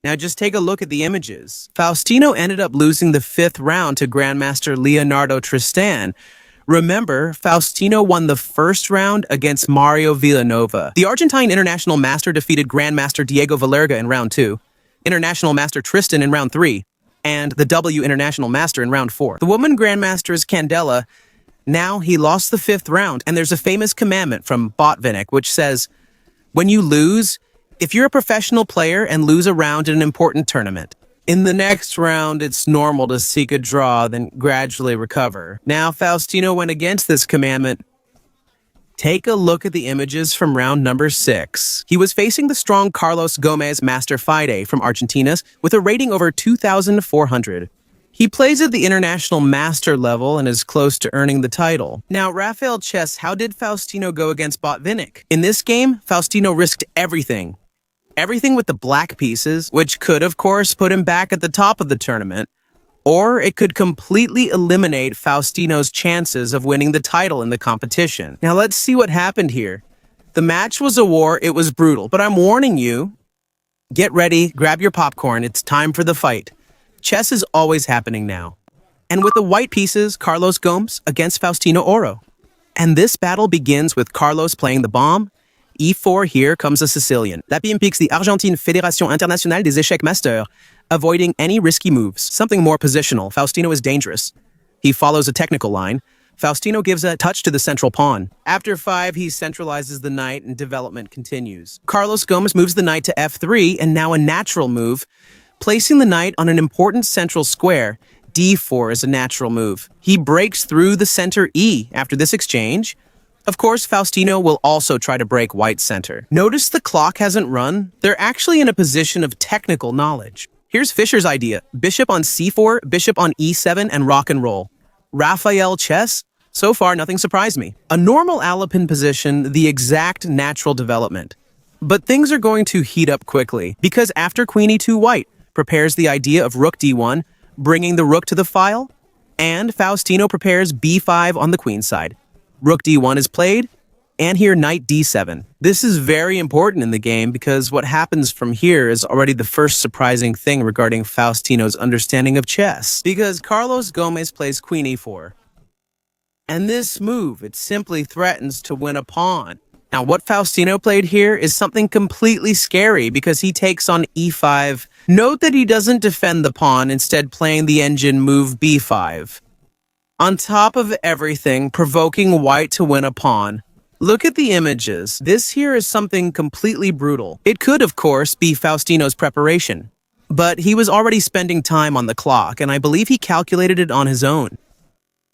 Now just take a look at the images. Faustino ended up losing the 5th round to Grandmaster Leonardo Tristan. Remember, Faustino won the 1st round against Mario Villanova. The Argentine International Master defeated Grandmaster Diego Valerga in round 2, International Master Tristan in round 3, and the W International Master in round 4. The woman Grandmaster is Candela. Now he lost the 5th round, and there's a famous commandment from Botvinnik which says, when you lose, if you're a professional player and lose a round in an important tournament, in the next round, it's normal to seek a draw, then gradually recover. Now, Faustino went against this commandment. Take a look at the images from round number 6. He was facing the strong Carlos Gomez Master Fide from Argentina with a rating over 2,400. He plays at the international master level and is close to earning the title. Now, Rafael Chess, how did Faustino go against Botvinnik? In this game, Faustino risked everything. Everything with the black pieces, which could, of course, put him back at the top of the tournament, or it could completely eliminate Faustino's chances of winning the title in the competition. Now, let's see what happened here. The match was a war, it was brutal, but I'm warning you, get ready, grab your popcorn, it's time for the fight. Chess is always happening now. And with the white pieces, Carlos Gomes against Faustino Oro. And this battle begins with Carlos playing the bomb. E4, here comes a Sicilian. That impliques the Argentine Fédération Internationale des Échecs Master, avoiding any risky moves. Something more positional. Faustino is dangerous. He follows a technical line. Faustino gives a touch to the central pawn. After 5, he centralizes the knight and development continues. Carlos Gomes moves the knight to f3, and now a natural move. Placing the knight on an important central square, d4 is a natural move. He breaks through the center E after this exchange. Of course, Faustino will also try to break white's center. Notice the clock hasn't run. They're actually in a position of technical knowledge. Here's Fischer's idea. Bishop on c4, bishop on e7, and rock and roll. Rafael Chess? So far, nothing surprised me. A normal Alapin position, the exact natural development. But things are going to heat up quickly, because after queen e2 white prepares the idea of rook d1, bringing the rook to the file, and Faustino prepares b5 on the queen side. Rook d1 is played, and here knight d7. This is very important in the game because what happens from here is already the first surprising thing regarding Faustino's understanding of chess. Because Carlos Gomez plays queen e4. And this move, it simply threatens to win a pawn. Now what Faustino played here is something completely scary because he takes on e5. Note that he doesn't defend the pawn, instead playing the engine move b5. On top of everything, provoking white to win a pawn. Look at the images. This here is something completely brutal. It could, of course, be Faustino's preparation. But he was already spending time on the clock, and I believe he calculated it on his own.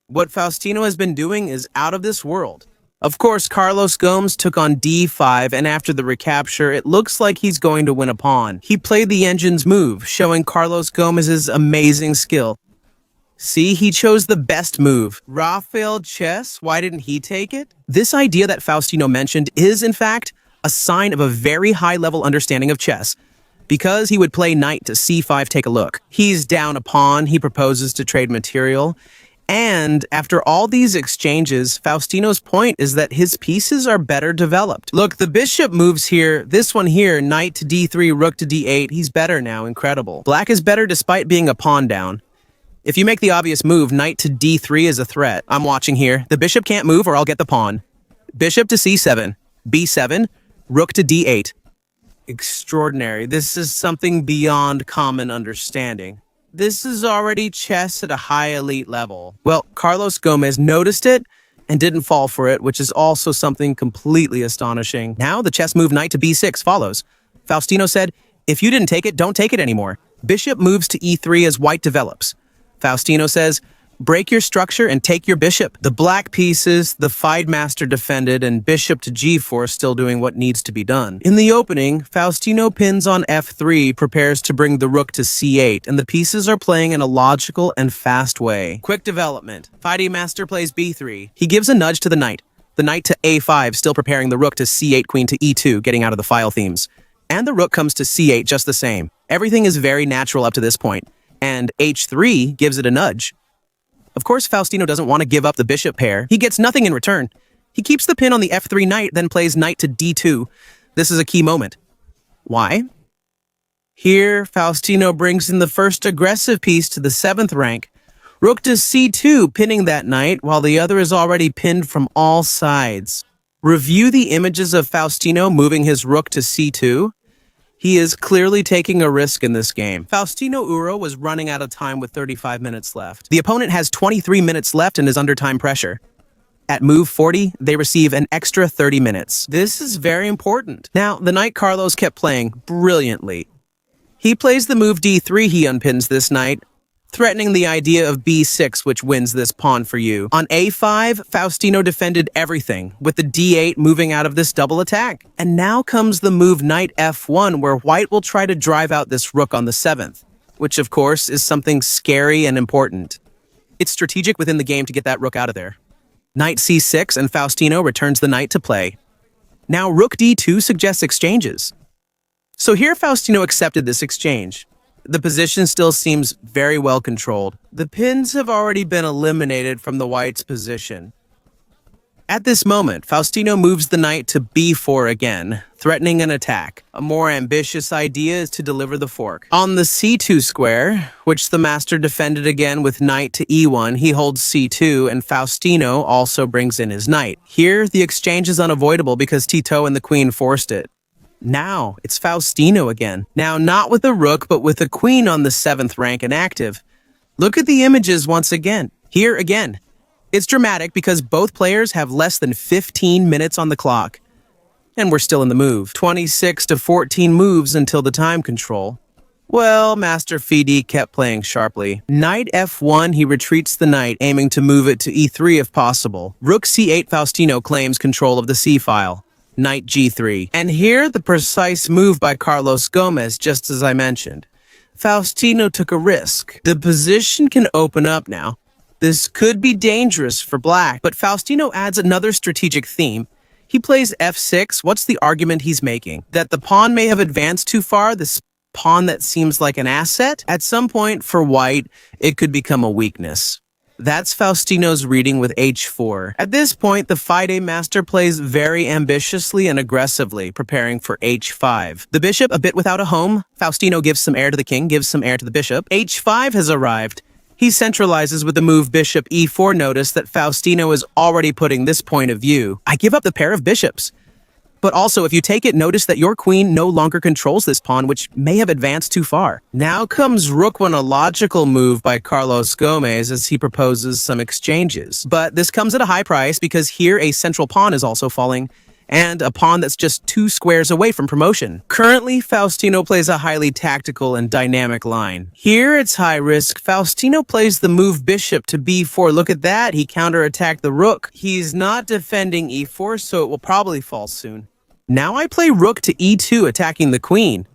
What Faustino has been doing is out of this world. Of course, Carlos Gomes took on d5, and after the recapture, it looks like he's going to win a pawn. He played the engine's move, showing Carlos Gomez's amazing skill. See, he chose the best move. Rafael Chess, why didn't he take it? This idea that Faustino mentioned is, in fact, a sign of a very high-level understanding of chess. Because he would play knight to c5, take a look. He's down a pawn, he proposes to trade material. And after all these exchanges, Faustino's point is that his pieces are better developed. Look, the bishop moves here, this one here, knight to d3, rook to d8, he's better now, incredible. Black is better despite being a pawn down. If you make the obvious move, knight to d3 is a threat. I'm watching here. The bishop can't move or I'll get the pawn. Bishop to c7, b7, rook to d8. Extraordinary. This is something beyond common understanding. This is already chess at a high elite level. Well, Carlos Gomez noticed it and didn't fall for it, which is also something completely astonishing. Now the chess move knight to b6 follows. Faustino said, if you didn't take it, don't take it anymore. Bishop moves to e3 as white develops. Faustino says, break your structure and take your bishop. The black pieces, the Fide master defended, and bishop to g4 still doing what needs to be done. In the opening, Faustino pins on f3, prepares to bring the rook to c8, and the pieces are playing in a logical and fast way. Quick development. Fide master plays b3. He gives a nudge to the knight to a5, still preparing the rook to c8, queen to e2, getting out of the file themes. And the rook comes to c8 just the same. Everything is very natural up to this point. And h3 gives it a nudge. Of course, Faustino doesn't want to give up the bishop pair. He gets nothing in return. He keeps the pin on the f3 knight, then plays knight to d2. This is a key moment. Why? Here, Faustino brings in the first aggressive piece to the 7th rank. Rook to c2, pinning that knight, while the other is already pinned from all sides. Review the images of Faustino moving his rook to c2. He is clearly taking a risk in this game. Faustino Oro was running out of time with 35 minutes left. The opponent has 23 minutes left and is under time pressure. At move 40, they receive an extra 30 minutes. This is very important. Now, the knight Carlos kept playing brilliantly. He plays the move d3, he unpins this knight, threatening the idea of b6, which wins this pawn for you. On a5, Faustino defended everything, with the d8 moving out of this double attack. And now comes the move knight f1, where white will try to drive out this rook on the 7th, which of course is something scary and important. It's strategic within the game to get that rook out of there. Knight c6, and Faustino returns the knight to play. Now rook d2 suggests exchanges. So here Faustino accepted this exchange. The position still seems very well controlled. The pins have already been eliminated from the white's position. At this moment, Faustino moves the knight to b4 again, threatening an attack. A more ambitious idea is to deliver the fork. On the c2 square, which the master defended again with knight to e1, he holds c2, and Faustino also brings in his knight. Here, the exchange is unavoidable because Tito and the queen forced it. Now, it's Faustino again. Now, not with a rook, but with a queen on the 7th rank and active. Look at the images once again. Here again. It's dramatic because both players have less than 15 minutes on the clock. And we're still in the move. 26 to 14 moves until the time control. Well, Master Fidi kept playing sharply. Knight f1, he retreats the knight, aiming to move it to e3 if possible. Rook c8, Faustino claims control of the c-file. Knight g3. And here, the precise move by Carlos Gomez, just as I mentioned. Faustino took a risk. The position can open up now. This could be dangerous for black, but Faustino adds another strategic theme. He plays f6. What's the argument he's making? That the pawn may have advanced too far, this pawn that seems like an asset? At some point, for white, it could become a weakness. That's Faustino's reading with h4. At this point, the FIDE master plays very ambitiously and aggressively, preparing for h5. The bishop, a bit without a home. Faustino gives some heir to the king, gives some heir to the bishop. h5 has arrived. He centralizes with the move bishop e4. Notice that Faustino is already putting this point of view. I give up the pair of bishops. But also, if you take it, notice that your queen no longer controls this pawn, which may have advanced too far. Now comes rook 1, a logical move by Carlos Gomez as he proposes some exchanges. But this comes at a high price because here a central pawn is also falling, and a pawn that's just 2 squares away from promotion. Currently, Faustino plays a highly tactical and dynamic line. Here it's high risk. Faustino plays the move bishop to b4. Look at that, he counterattacked the rook. He's not defending e4, so it will probably fall soon. Now I play rook to e2, attacking the queen.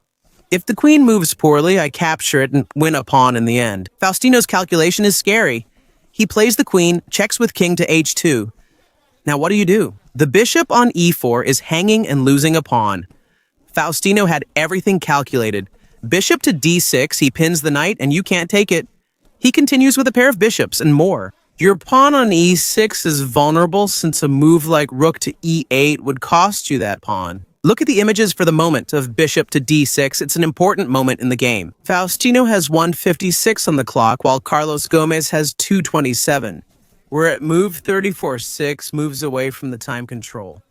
If the queen moves poorly, I capture it and win a pawn in the end. Faustino's calculation is scary. He plays the queen, checks with king to h2. Now what do? The bishop on e4 is hanging and losing a pawn. Faustino had everything calculated. Bishop to d6, he pins the knight and you can't take it. He continues with a pair of bishops and more. Your pawn on e6 is vulnerable since a move like rook to e8 would cost you that pawn. Look at the images for the moment of bishop to d6. It's an important moment in the game. Faustino has 1:56 on the clock, while Carlos Gomez has 2:27. We're at move 34-6, moves away from the time control.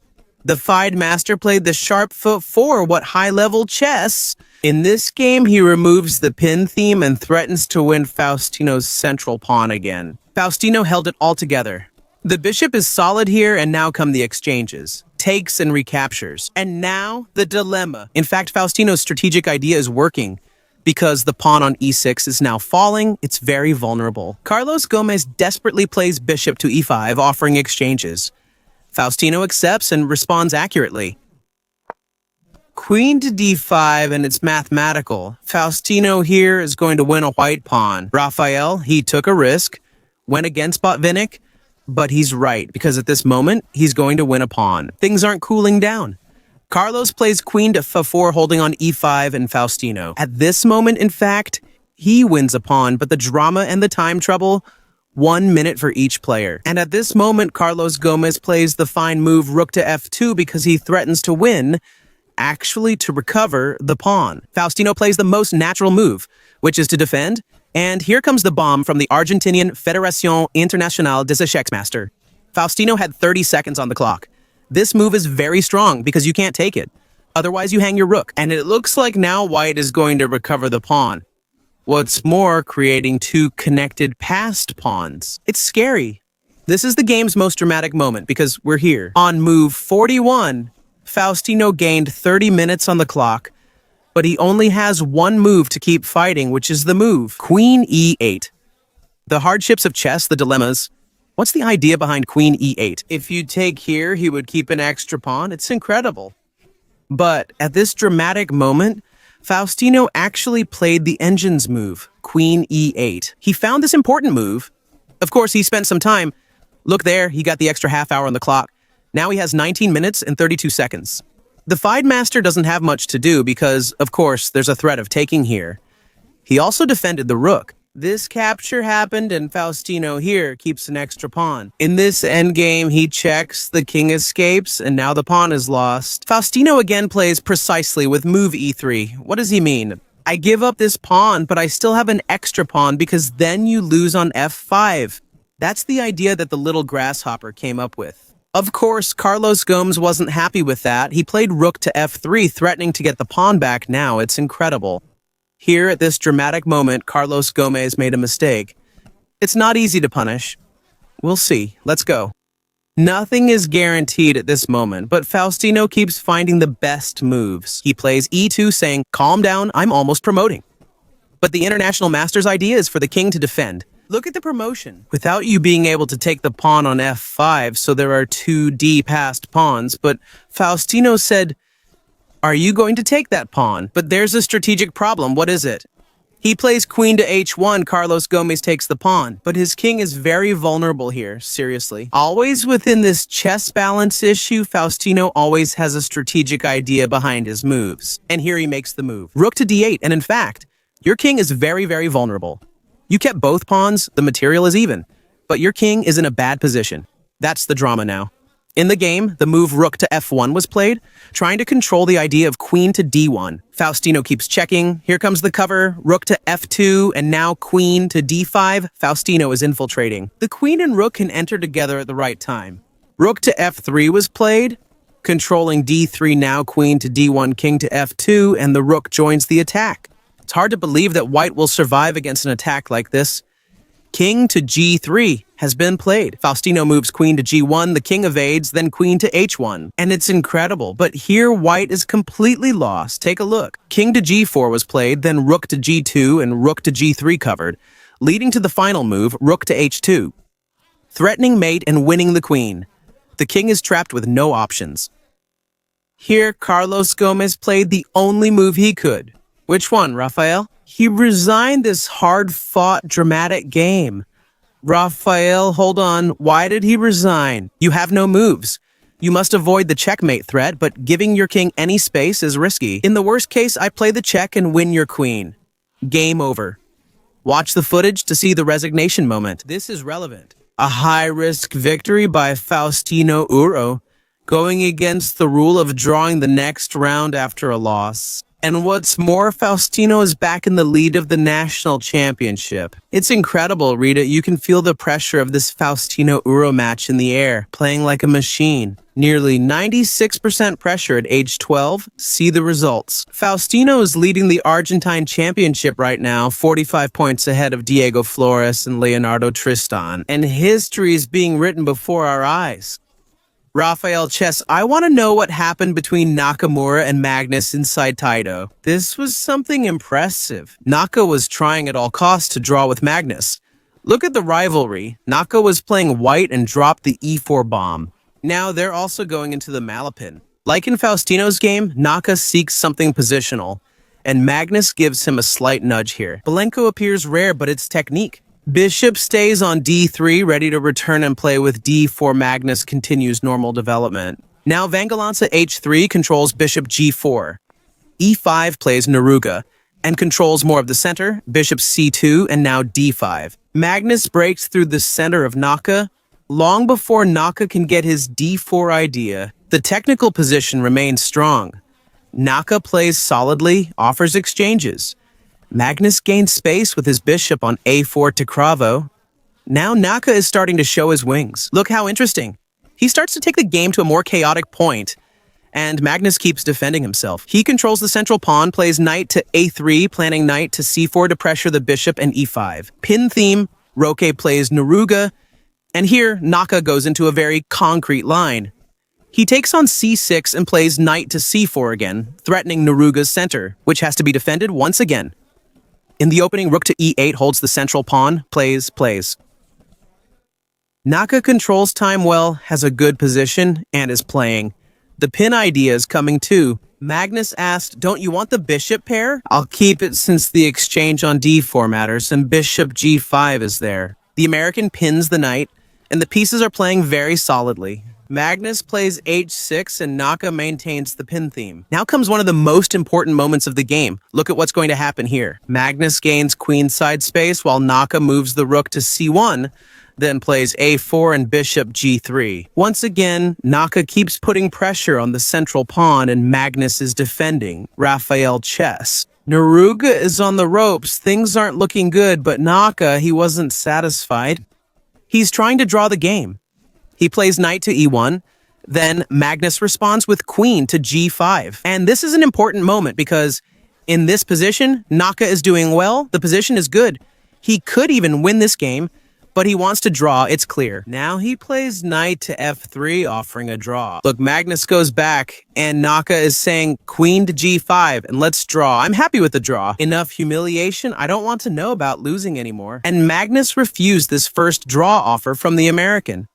The FIDE master played the sharp foot 4. What high-level chess! In this game, he removes the pin theme and threatens to win Faustino's central pawn again. Faustino held it all together. The bishop is solid here, and now come the exchanges. Takes and recaptures. And now, the dilemma. In fact, Faustino's strategic idea is working. Because the pawn on e6 is now falling, it's very vulnerable. Carlos Gomez desperately plays bishop to e5, offering exchanges. Faustino accepts and responds accurately. Queen to d5, and it's mathematical. Faustino here is going to win a white pawn. Rafael, he took a risk, went against Botvinnik, but he's right, because at this moment, he's going to win a pawn. Things aren't cooling down. Carlos plays queen to f4, holding on e5 and Faustino. At this moment, in fact, he wins a pawn, but the drama and the time trouble, 1 minute for each player. And at this moment, Carlos Gomez plays the fine move rook to f2 because he threatens to win, actually to recover the pawn. Faustino plays the most natural move, which is to defend, and here comes the bomb from the Argentinian Federación Internacional de Xmaster. Faustino had 30 seconds on the clock. This move is very strong because you can't take it. Otherwise, you hang your rook, and it looks like now white is going to recover the pawn. What's more, creating two connected passed pawns. It's scary. This is the game's most dramatic moment because we're here. On move 41, Faustino gained 30 minutes on the clock, but he only has one move to keep fighting, which is the move Queen E8. The hardships of chess, the dilemmas. What's the idea behind Queen E8? If you take here, he would keep an extra pawn. It's incredible. But at this dramatic moment, Faustino actually played the engine's move, Queen E8. He found this important move. Of course, he spent some time. Look there, he got the extra half hour on the clock. Now he has 19 minutes and 32 seconds. The FIDE master doesn't have much to do because, of course, there's a threat of taking here. He also defended the rook. This capture happened and Faustino here keeps an extra pawn. In this endgame, he checks, the king escapes, and now the pawn is lost. Faustino again plays precisely with move e3. What does he mean? I give up this pawn, but I still have an extra pawn because then you lose on f5. That's the idea that the little grasshopper came up with. Of course, Carlos Gomes wasn't happy with that. He played rook to f3, threatening to get the pawn back now. It's incredible. Here, at this dramatic moment, Carlos Gomes made a mistake. It's not easy to punish. We'll see. Let's go. Nothing is guaranteed at this moment, but Faustino keeps finding the best moves. He plays e2, saying, calm down, I'm almost promoting. But the International Masters idea is for the king to defend. Look at the promotion. Without you being able to take the pawn on f5, so there are two d-passed pawns, but Faustino said, are you going to take that pawn? But there's a strategic problem. What is it? He plays queen to h1, Carlos Gomes takes the pawn. But his king is very vulnerable here, seriously. Always within this chess balance issue, Faustino always has a strategic idea behind his moves. And here he makes the move. Rook to d8, and in fact, your king is very, very vulnerable. You kept both pawns, the material is even. But your king is in a bad position. That's the drama now. In the game, the move rook to f1 was played, trying to control the idea of queen to d1. Faustino keeps checking. Here comes the cover, rook to f2, and now queen to d5. Faustino is infiltrating. The queen and rook can enter together at the right time. Rook to f3 was played, controlling d3, now queen to d1, king to f2, and the rook joins the attack. It's hard to believe that white will survive against an attack like this. King to g3 has been played. Faustino moves queen to g1, the king evades, then queen to h1. And it's incredible, but here white is completely lost. Take a look. King to g4 was played, then rook to g2 and rook to g3 covered, leading to the final move, rook to h2. Threatening mate and winning the queen. The king is trapped with no options. Here, Carlos Gomes played the only move he could. Which one, Rafael? He resigned this hard-fought, dramatic game. Rafael, hold on. Why did he resign? You have no moves. You must avoid the checkmate threat, but giving your king any space is risky. In the worst case, I play the check and win your queen. Game over. Watch the footage to see the resignation moment. This is relevant. A high-risk victory by Faustino Oro, going against the rule of drawing the next round after a loss. And what's more, Faustino is back in the lead of the national championship. It's incredible, Rita. You can feel the pressure of this Faustino Oro match in the air, playing like a machine. Nearly 96% pressure at age 12. See the results. Faustino is leading the Argentine Championship right now, 45 points ahead of Diego Flores and Leonardo Tristan. And history is being written before our eyes. Rafael Chess, I want to know what happened between Nakamura and Magnus inside Taito. This was something impressive. Naka was trying at all costs to draw with Magnus. Look at the rivalry. Naka was playing white and dropped the e4 bomb. Now they're also going into the Malapin. Like in Faustino's game, Naka seeks something positional, and Magnus gives him a slight nudge here. Belenko appears rare, but it's technique. Bishop stays on d3, ready to return and play with d4. Magnus continues normal development. Now Vangelansa h3 controls bishop g4. e5 plays Neruga and controls more of the center, bishop c2, and now d5. Magnus breaks through the center of Naka long before Naka can get his d4 idea. The technical position remains strong. Naka plays solidly, offers exchanges. Magnus gains space with his bishop on a4 to Cravo. Now Naka is starting to show his wings. Look how interesting. He starts to take the game to a more chaotic point, and Magnus keeps defending himself. He controls the central pawn, plays knight to a3, planning knight to c4 to pressure the bishop, and e5. Pin theme, Roque plays Neruga, and here Naka goes into a very concrete line. He takes on c6 and plays knight to c4 again, threatening Neruga's center, which has to be defended once again. In the opening, rook to e8 holds the central pawn, plays. Naka controls time well, has a good position, and is playing. The pin idea is coming too. Magnus asked, "Don't you want the bishop pair?" "I'll keep it since the exchange on d4 matters and bishop g5 is there." The American pins the knight, and the pieces are playing very solidly. Magnus plays h6 and Naka maintains the pin theme. Now comes one of the most important moments of the game. Look at what's going to happen here. Magnus gains queenside space while Naka moves the rook to c1, then plays a4 and bishop g3. Once again, Naka keeps putting pressure on the central pawn and Magnus is defending. Raphael chess. Neruga is on the ropes. Things aren't looking good, but Naka, he wasn't satisfied. He's trying to draw the game. He plays knight to e1. Then Magnus responds with queen to g5. And this is an important moment because in this position, Naka is doing well. The position is good. He could even win this game, but he wants to draw, it's clear. Now he plays knight to f3, offering a draw. Look, Magnus goes back, and Naka is saying queen to g5, and let's draw. I'm happy with the draw. Enough humiliation, I don't want to know about losing anymore. And Magnus refused this first draw offer from the American.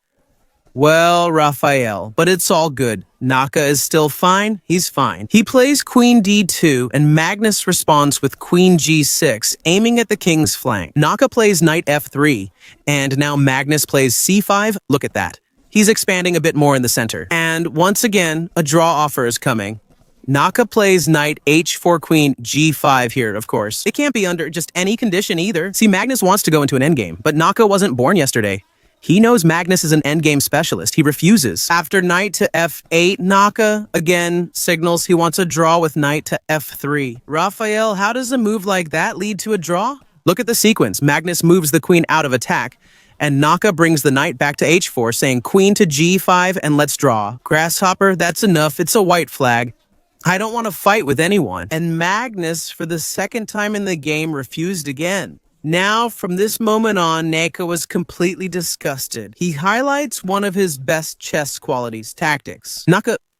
Well, Raphael, but it's all good. Naka is still fine, he's fine. He plays queen d2, and Magnus responds with queen g6, aiming at the king's flank. Naka plays knight f3, and now Magnus plays c5. Look at that. He's expanding a bit more in the center. And once again, a draw offer is coming. Naka plays knight h4 queen g5 here, of course. It can't be under just any condition either. See, Magnus wants to go into an endgame, but Naka wasn't born yesterday. He knows Magnus is an endgame specialist. He refuses. After knight to f8, Naka again signals he wants a draw with knight to f3. Raphael, how does a move like that lead to a draw? Look at the sequence. Magnus moves the queen out of attack, and Naka brings the knight back to h4, saying queen to g5 and let's draw. Grasshopper, that's enough. It's a white flag. I don't want to fight with anyone. And Magnus, for the second time in the game, refused again. Now, from this moment on, Naka was completely disgusted. He highlights one of his best chess qualities, tactics.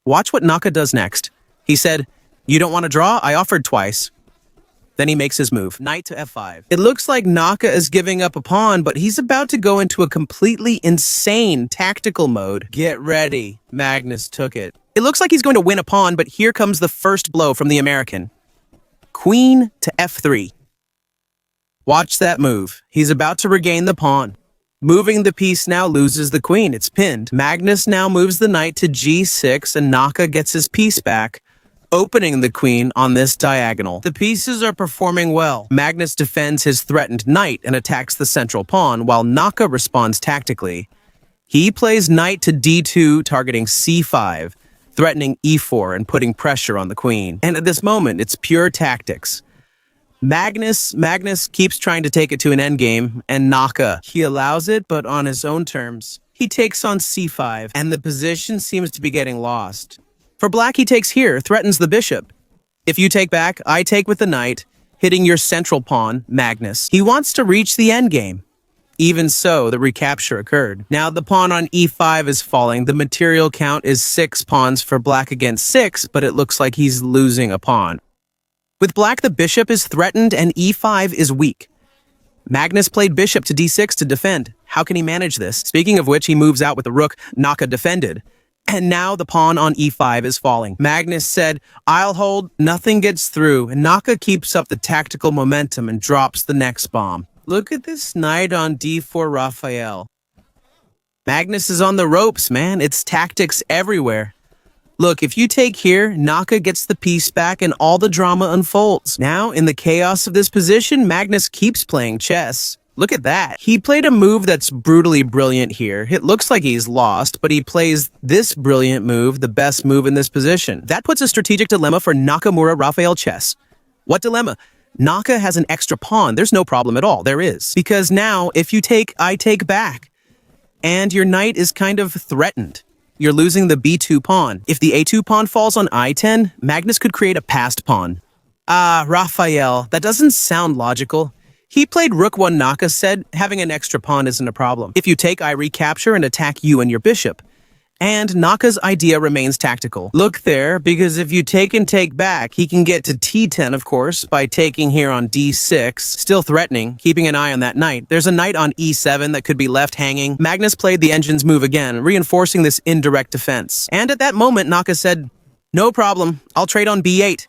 Watch what Naka does next. He said, "You don't want to draw? I offered twice." Then he makes his move, knight to f5. It looks like Naka is giving up a pawn, but he's about to go into a completely insane tactical mode. Get ready. Magnus took it. It looks like he's going to win a pawn, but here comes the first blow from the American. Queen to f3. Watch that move. He's about to regain the pawn. Moving the piece now loses the queen. It's pinned. Magnus now moves the knight to g6 and Naka gets his piece back, opening the queen on this diagonal. The pieces are performing well. Magnus defends his threatened knight and attacks the central pawn while Naka responds tactically. He plays knight to d2, targeting c5, threatening e4 and putting pressure on the queen. And at this moment, it's pure tactics. Magnus keeps trying to take it to an endgame, and Naka, he allows it, but on his own terms. He takes on c5, and the position seems to be getting lost. For black, he takes here, threatens the bishop. If you take back, I take with the knight, hitting your central pawn, Magnus. He wants to reach the endgame. Even so, the recapture occurred. Now the pawn on e5 is falling. The material count is 6 pawns for black against 6, but it looks like he's losing a pawn. With black, the bishop is threatened and e5 is weak. Magnus played bishop to d6 to defend. How can he manage this? Speaking of which, he moves out with the rook. Naka defended. And now the pawn on e5 is falling. Magnus said, "I'll hold." Nothing gets through, and Naka keeps up the tactical momentum and drops the next bomb. Look at this knight on d4, Raphael. Magnus is on the ropes, man. It's tactics everywhere. Look, if you take here, Naka gets the piece back and all the drama unfolds. Now, in the chaos of this position, Magnus keeps playing chess. Look at that. He played a move that's brutally brilliant here. It looks like he's lost, but he plays this brilliant move, the best move in this position. That puts a strategic dilemma for Nakamura Raphael chess. What dilemma? Naka has an extra pawn. There's no problem at all. There is. Because now, if you take, I take back. And your knight is kind of threatened. You're losing the b2 pawn. If the a2 pawn falls on i10, Magnus could create a passed pawn. Raphael, that doesn't sound logical. He played rook 1 Naka said having an extra pawn isn't a problem. If you take, I recapture and attack you and your bishop. And Naka's idea remains tactical. Look there, because if you take and take back, he can get to t10, of course, by taking here on d6, still threatening, keeping an eye on that knight. There's a knight on e7 that could be left hanging. Magnus played the engine's move again, reinforcing this indirect defense. And at that moment, Naka said, no problem, I'll trade on b8.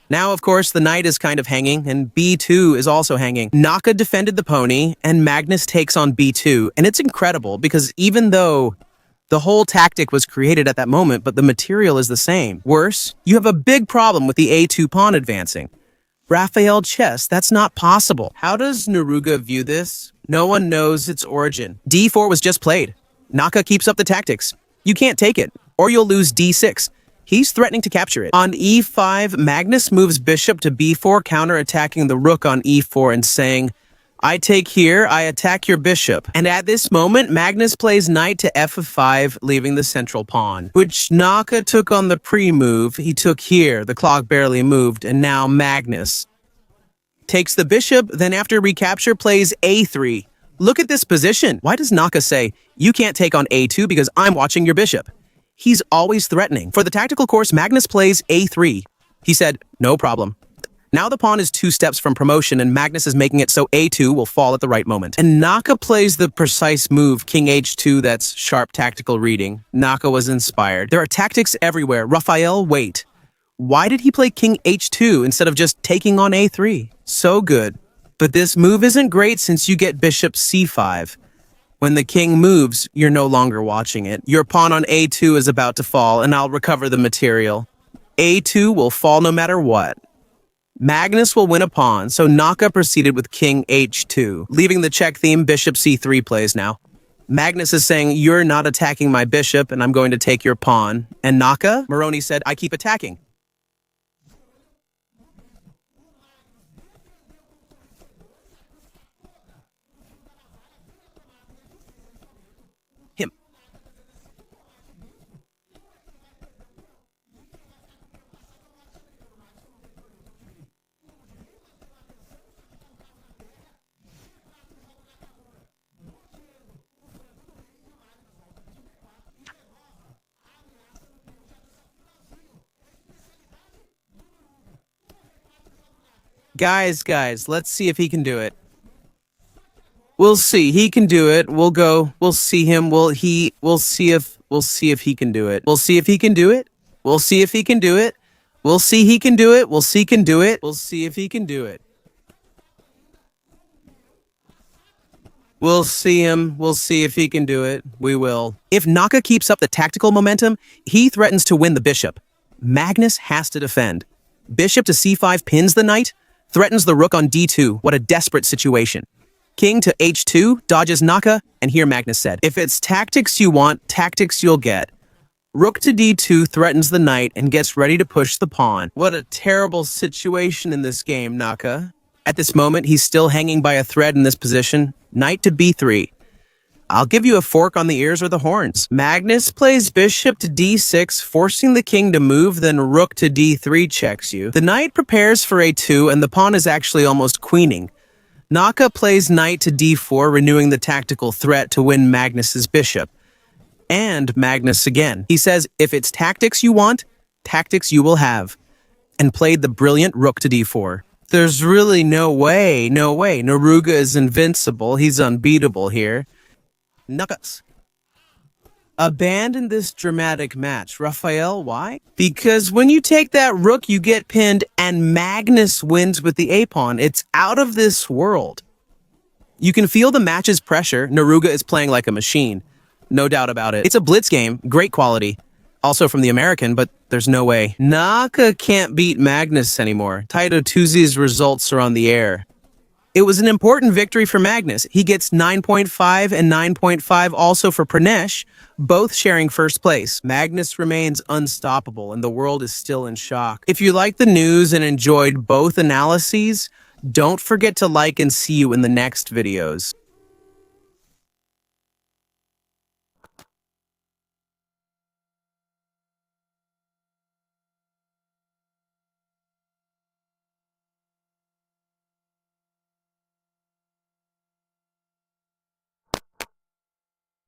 Now, of course, the knight is kind of hanging, and b2 is also hanging. Naka defended the pony, and Magnus takes on b2, and it's incredible, because even though the whole tactic was created at that moment, but the material is the same. Worse, you have a big problem with the a2 pawn advancing. Raphael chess, that's not possible. How does Neruga view this? No one knows its origin. d4 was just played. Naka keeps up the tactics. You can't take it, or you'll lose d6. He's threatening to capture it. On e5, Magnus moves bishop to b4, counterattacking the rook on e4 and saying, I take here, I attack your bishop. And at this moment, Magnus plays knight to f5, leaving the central pawn, which Naka took on the pre-move. He took here, the clock barely moved, and now Magnus takes the bishop, then after recapture plays a3. Look at this position. Why does Naka say, you can't take on a2 because I'm watching your bishop? He's always threatening. For the tactical course, Magnus plays a3. He said, no problem. Now the pawn is 2 steps from promotion, and Magnus is making it so a2 will fall at the right moment. And Naka plays the precise move, king h2, that's sharp tactical reading. Naka was inspired. There are tactics everywhere. Raphael, wait. Why did he play king h2 instead of just taking on a3? So good. But this move isn't great since you get bishop c5. When the king moves, you're no longer watching it. Your pawn on a2 is about to fall, and I'll recover the material. a2 will fall no matter what. Magnus will win a pawn, so Naka proceeded with king h2. Leaving the check theme, bishop c3 plays now. Magnus is saying, you're not attacking my bishop, and I'm going to take your pawn. And Naka? Moroni said, I keep attacking. Him. Guys, let's see if he can do it. We'll see. He can do it. We'll go. We'll see him. We'll see if he can do it. We'll see if he can do it. We'll see if he can do it. We'll see he can do it. We'll see can do it. We'll see if he can do it. We'll see him. We'll see if he can do it. We will. If Naka keeps up the tactical momentum, he threatens to win the bishop. Magnus has to defend. Bishop to c5 pins the knight, threatens the rook on d2. What a desperate situation. King to h2 dodges Naka, and here Magnus said, if it's tactics you want, tactics you'll get. Rook to d2 threatens the knight and gets ready to push the pawn. What a terrible situation in this game, Naka. At this moment, he's still hanging by a thread in this position. Knight to b3. I'll give you a fork on the ears or the horns. Magnus plays bishop to d6, forcing the king to move, then rook to d3 checks you. The knight prepares for a2, and the pawn is actually almost queening. Naka plays knight to d4, renewing the tactical threat to win Magnus's bishop. And Magnus again. He says, if it's tactics you want, tactics you will have. And played the brilliant rook to d4. There's really no way. Neruga is invincible. He's unbeatable here. Nuggets. Abandon this dramatic match. Raphael, why? Because when you take that rook, you get pinned, and Magnus wins with the a-pawn. It's out of this world. You can feel the match's pressure. Neruga is playing like a machine. No doubt about it. It's a blitz game, great quality. Also from the American, but there's no way. Naka can't beat Magnus anymore. Taito Tuzi's results are on the air. It was an important victory for Magnus. He gets 9.5 and 9.5 also for Pranesh, both sharing first place. Magnus remains unstoppable and the world is still in shock. If you liked the news and enjoyed both analyses, don't forget to like and see you in the next videos.